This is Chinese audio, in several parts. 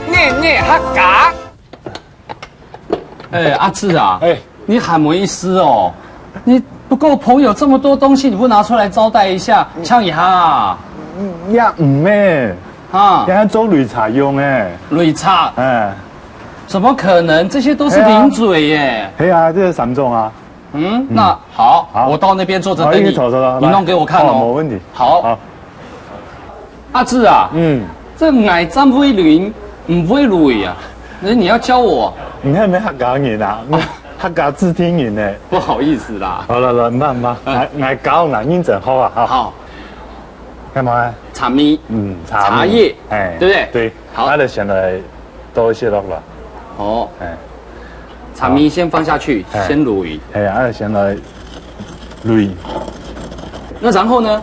念念哈嘎。哎，阿志啊，哎，你喊我一丝哦，你不够朋友这么多东西，你不拿出来招待一下，呛一下啊？呀唔咩？啊，人家做擂茶用诶，擂茶，哎，怎么可能？这些都是零嘴耶。系啊，这是3种啊。嗯，那好，我到那边坐着等你，你弄给我看哦。没问题。好，阿志啊，这矮站不会捋，唔会捋啊，你要教我。你係咪客家人啊？客家字聽人呢？不好意思啦。好了，唔好，我教我認真好啊。好。幹嘛啊？茶咪，茶葉，哎，對不對？對。好，那就先來多一些落了。哦，哎，茶咪先放下去，先捋。哎呀，那先來捋。那然後呢？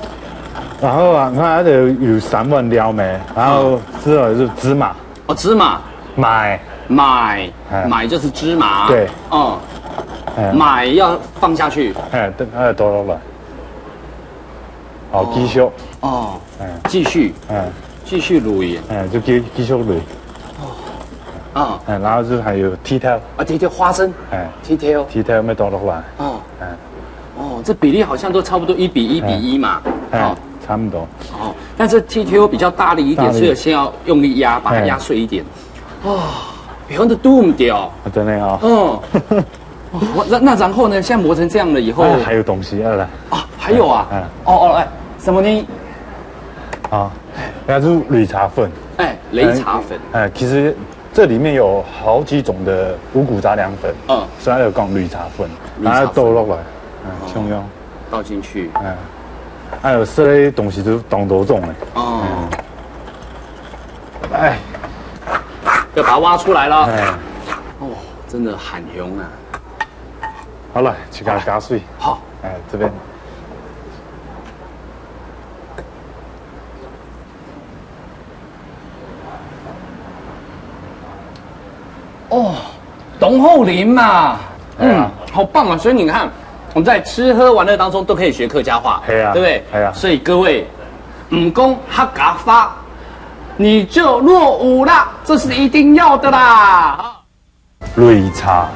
然後啊，那就有3碗料咩，然後之後就芝麻。哦，芝麻。買就是芝麻。對。嗯。買要放下去。哎，等下多落來。好，繼續。哦。繼續。繼續捋。就繼續捋。哦。然後就還有蹄條。啊，蹄條花生。蹄條沒多落來。哦。哦，這比例好像都差不多1比1嘛。差不多。哦，但是 TTO 比較大力一點，所以先要用力壓，把它壓碎一點。哦，比方的度唔掉。真的啊。嗯。那然後呢？現在磨成這樣了以後，還有東西來。啊，還有啊。哎，什麼呢？啊，那是擂茶粉。哎，擂茶粉。哎，其實這裡面有好幾種的五穀雜糧粉。所以要講擂茶粉，然後倒落來，重用倒進去。還有這類東西就是當多種的。哦。哎，要把它挖出來了。哦，真的很凶啊。好了，去給它加水。好。哎，這邊。哦，董厚林嘛，好棒啊！所以你看，我们在吃喝玩乐当中都可以学客家话，对不对？所以各位，武功客家话，你就落伍了，这是一定要的啦。擂茶，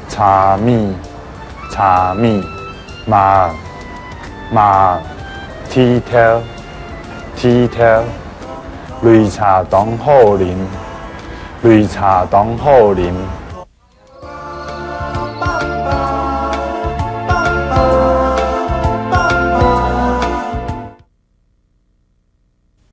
茶米，麻，蹄條，擂茶當好啉。擂茶當好啉。